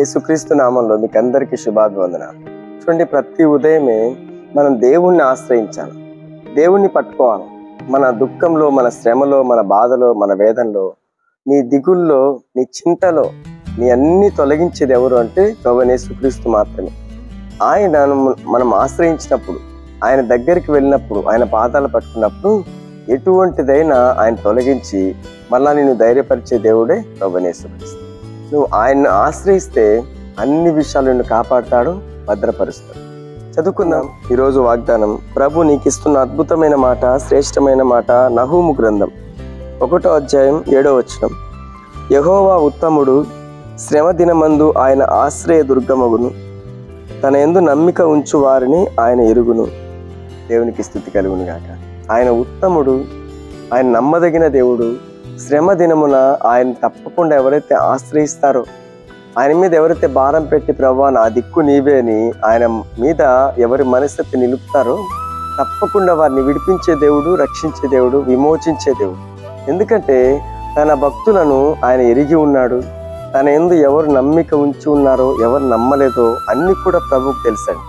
యేసుక్రీస్తు నామంలో మీకు అందరికీ శుభాభివందనాలు. చూడండి, ప్రతి ఉదయమే మనం దేవుణ్ణి ఆశ్రయించాలి, దేవుణ్ణి పట్టుకోవాలి. మన దుఃఖంలో, మన శ్రమలో, మన బాధలో, మన వేదనలో, నీ దిగుల్లో, నీ చింతలో నీ అన్ని తొలగించేది ఎవరు అంటే ప్రభువైన యేసుక్రీస్తు మాత్రమే. ఆయనను మనం ఆశ్రయించినప్పుడు, ఆయన దగ్గరికి వెళ్ళినప్పుడు, ఆయన పాదాలు పట్టుకున్నప్పుడు ఎటువంటిదైనా ఆయన తొలగించి మళ్ళా నిన్ను ధైర్యపరిచే దేవుడే ప్రభువైన యేసుక్రీస్తు. నువ్వు ఆయన్ని ఆశ్రయిస్తే అన్ని విషయాలు నిన్ను కాపాడుతాడు, భద్రపరుస్తాడు. చదువుకుందాం ఈరోజు వాగ్దానం. ప్రభు నీకు ఇస్తున్న అద్భుతమైన మాట, శ్రేష్టమైన మాట. నహూము గ్రంథం 1వ అధ్యాయం 7వ వచనం. యెహోవా ఉత్తముడు, శ్రమ దినమందు ఆయన ఆశ్రయ దుర్గమగును, తన యందు నమ్మిక ఉంచు వారిని ఆయన ఎరుగును. దేవునికి స్తుతి కలుగును గాక. ఆయన ఉత్తముడు, ఆయన నమ్మదగిన దేవుడు. శ్రమ దినమున ఆయన తప్పకుండా ఎవరైతే ఆశ్రయిస్తారో, ఆయన మీద ఎవరైతే భారం పెట్టి ప్రభువా నా దిక్కు నీవే అని ఆయన మీద ఎవరి మనస్తత్తి నిలుపుతారో తప్పకుండా వారిని విడిపించే దేవుడు, రక్షించే దేవుడు, విమోచించే దేవుడు. ఎందుకంటే తన భక్తులను ఆయన ఎరిగి ఉన్నాడు. తన యందు ఎవరు నమ్మిక ఉంచి ఉన్నారో, ఎవరు నమ్మలేదో అన్ని కూడా ప్రభువుకు తెలుసండి.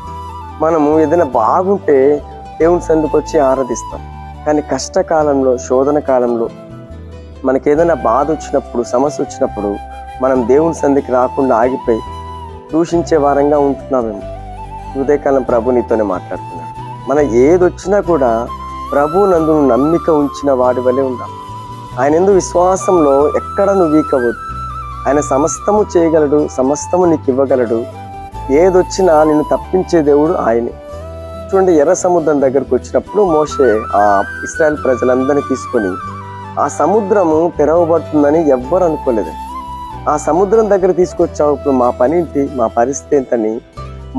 మనము ఏదైనా బాగుంటే దేవుని సన్నిధికి వచ్చి ఆరాధిస్తాం. కానీ కష్టకాలంలో, శోధన కాలంలో, మనకి ఏదైనా బాధ వచ్చినప్పుడు, సమస్య వచ్చినప్పుడు మనం దేవుని సన్నిధికి రాకుండా ఆగిపోయి దూషించే వారంగా ఉంటున్నామేమో. ఉదయకాలం ప్రభు నీతోనే మాట్లాడుతున్నాడు. మన ఏది వచ్చినా కూడా ప్రభు నందు నమ్మిక ఉంచిన వాడి వలె ఉండాలి. ఆయన యందు విశ్వాసంలో ఎక్కడ నువ్వు వీక్ అవ్వద్దు. ఆయన సమస్తము చేయగలడు, సమస్తము నీకు ఇవ్వగలడు. ఏదొచ్చినా నిన్ను తప్పించే దేవుడు ఆయనే. చూడండి, ఎర్ర సముద్రం దగ్గరకు వచ్చినప్పుడు మోషే ఆ ఇశ్రాయేల్ ప్రజలందరినీ తీసుకొని ఆ సముద్రము తెరవబడుతుందని ఎవ్వరు అనుకోలేదు. ఆ సముద్రం దగ్గర తీసుకొచ్చావు, ఇప్పుడు మా పని ఏంటి, మా పరిస్థితి ఏంటని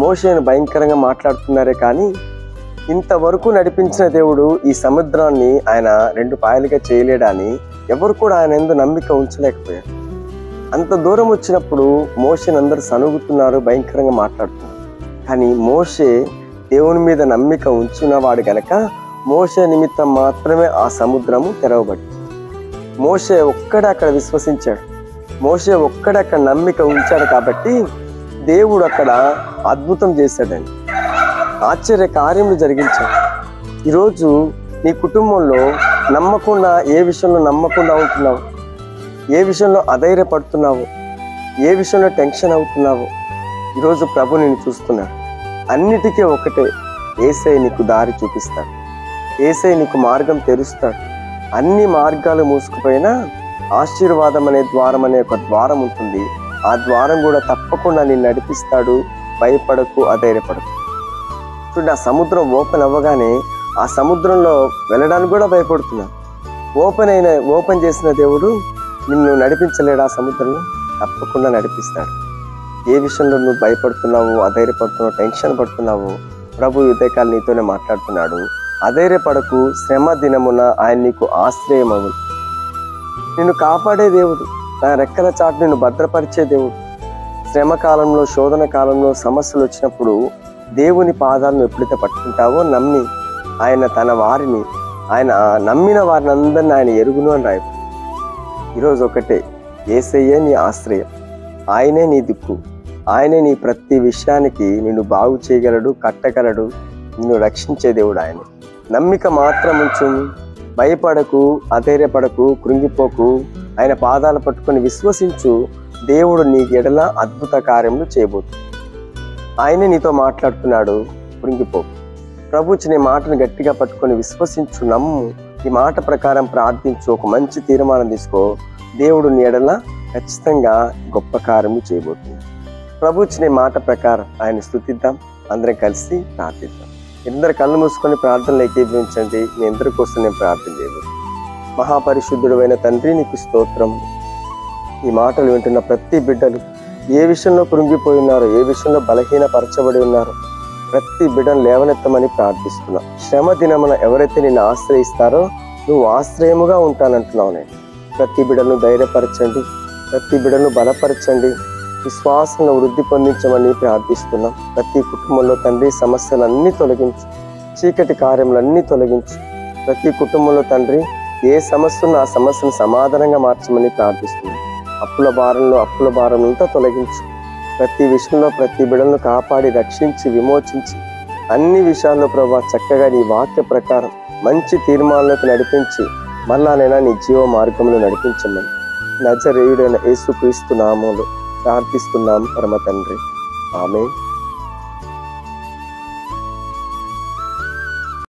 మోషేను భయంకరంగా మాట్లాడుతున్నారే. కానీ ఇంతవరకు నడిపించిన దేవుడు ఈ సముద్రాన్ని ఆయన 2 పాయలుగా చేయలేడని ఎవరు కూడా ఆయన యందు నమ్మిక ఉంచలేకపోయారు. అంత దూరం వచ్చినప్పుడు మోషేని అందరూ సనుగుతున్నారు, భయంకరంగా మాట్లాడుతున్నారు. కానీ మోషే దేవుని మీద నమ్మిక ఉంచున్నవాడు గనక మోషే నిమిత్తం మాత్రమే ఆ సముద్రము తెరవబడింది. మోషే ఒక్కడే అక్కడ విశ్వసించాడు, మోషే ఒక్కడే అక్కడ నమ్మిక ఉంచాడు. కాబట్టి దేవుడు అక్కడ అద్భుతం చేశాడని, ఆశ్చర్య కార్యములు జరిగించాడు. ఈరోజు నీ కుటుంబంలో నమ్మకుండా, ఏ విషయంలో నమ్మకుండా ఉంటున్నావు, ఏ విషయంలో అధైర్యపడుతున్నావు, ఏ విషయంలో టెన్షన్ అవుతున్నావు, ఈరోజు ప్రభు నిన్ను చూస్తున్నాడు. అన్నిటికీ ఒకటే, యేసయ్య నీకు దారి చూపిస్తాడు, యేసయ్య నీకు మార్గం తెరుస్తాడు. అన్ని మార్గాలు మూసుకుపోయినా ఆశీర్వాదం అనే ద్వారం అనే ఒక ద్వారం ఉంటుంది. ఆ ద్వారం కూడా తప్పకుండా నిన్ను నడిపిస్తాడు. భయపడకు, అధైర్యపడకు. చూడండి, ఆ సముద్రం ఓపెన్ అవ్వగానే ఆ సముద్రంలో వెళ్ళడానికి కూడా భయపడుతున్నాను. ఓపెన్ చేసిన దేవుడు నిన్ను నడిపించలేడు. ఆ సముద్రంలో తప్పకుండా నడిపిస్తాడు. ఏ విషయంలో నువ్వు భయపడుతున్నావు, అధైర్యపడుతున్నావు, టెన్షన్ పడుతున్నావు, ప్రభు ఉదయకాలం నీతోనే మాట్లాడుతున్నాడు. అధైర్యపడకు, శ్రమ దినమున ఆయన నీకు ఆశ్రయమగు. నిన్ను కాపాడే దేవుడు, తన రెక్కల చాటు నిన్ను భద్రపరిచే దేవుడు. శ్రమ కాలంలో, శోధన కాలంలో, సమస్యలు వచ్చినప్పుడు దేవుని పాదాలను ఎప్పుడైతే పట్టుకుంటావో, నమ్మి ఆయన తన వారిని, ఆయన నమ్మిన వారిని అందరినీ ఆయన ఎరుగును అని రాయదు. ఈరోజు ఒకటే, యేసయ్యే నీ ఆశ్రయం, ఆయనే నీ దిక్కు, ఆయనే నీ ప్రతి విషయానికి నిన్ను బాగు చేయగలడు, కట్టగలడు, నిన్ను రక్షించే దేవుడు ఆయన. నమ్మిక మాత్రం ఉంచు, భయపడకు, అధైర్యపడకు, కృంగిపోకు. ఆయన పాదాలు పట్టుకొని విశ్వసించు. దేవుడు నీ ఎడల అద్భుత కార్యములు చేయబోతుంది. ఆయనే నీతో మాట్లాడుతున్నాడు, కృంగిపోకు. ప్రభు నీ మాటను గట్టిగా పట్టుకొని విశ్వసించు, నమ్ము. ఈ మాట ప్రకారం ప్రార్థించు, ఒక మంచి తీర్మానం తీసుకో. దేవుడు నీ ఎడల ఖచ్చితంగా గొప్ప కార్యము చేయబోతుంది. ప్రభు నీ మాట ప్రకారం ఆయన స్తుతిద్దాం. అందరం కలిసి ప్రార్థిద్దాం. అందరు కళ్ళు మూసుకొని ప్రార్థనలు ఏకీభవించండి. మీ అందరి కోసం నేను ప్రార్థన చేయబోతున్నాను. మహాపరిశుద్ధుడైన తండ్రి, నీకు స్తోత్రం. ఈ మాటలు వింటున్న ప్రతి బిడ్డలు ఏ విషయంలో కృంగిపోయి ఉన్నారో, ఏ విషయంలో బలహీనపరచబడి ఉన్నారో ప్రతి బిడ్డను లేవనెత్తమని ప్రార్థిస్తున్నా. శ్రమ దినమున ఎవరైతే నిన్ను ఆశ్రయిస్తారో నువ్వు ఆశ్రయముగా ఉంటానంటున్నావు. నేను ప్రతి బిడ్డను ధైర్యపరచండి, ప్రతి బిడ్డను బలపరచండి, విశ్వాసంలో వృద్ధి పొందించమని ప్రార్థిస్తున్నాం. ప్రతి కుటుంబంలో తండ్రి సమస్యలన్నీ తొలగించు, చీకటి కార్యములన్నీ తొలగించు. ప్రతి కుటుంబంలో తండ్రి ఏ సమస్య ఉన్న ఆ సమస్యను సమాధానంగా మార్చమని ప్రార్థిస్తున్నాం. అప్పుల భారంలో అప్పుల భారం అంతా తొలగించు. ప్రతి విషయంలో ప్రతి బిడ్డలను కాపాడి రక్షించి విమోచించి అన్ని విషయాల్లో ప్రభా చక్కగా నీ వాక్య ప్రకారం మంచి తీర్మానాలకు నడిపించి మళ్ళానైనా నీ జీవ మార్గంలో నడిపించమని నజరేయుడైన యేసుక్రీస్తు నామములో ప్రార్థిస్తున్నాం పరమ తండ్రి. ఆమేన్.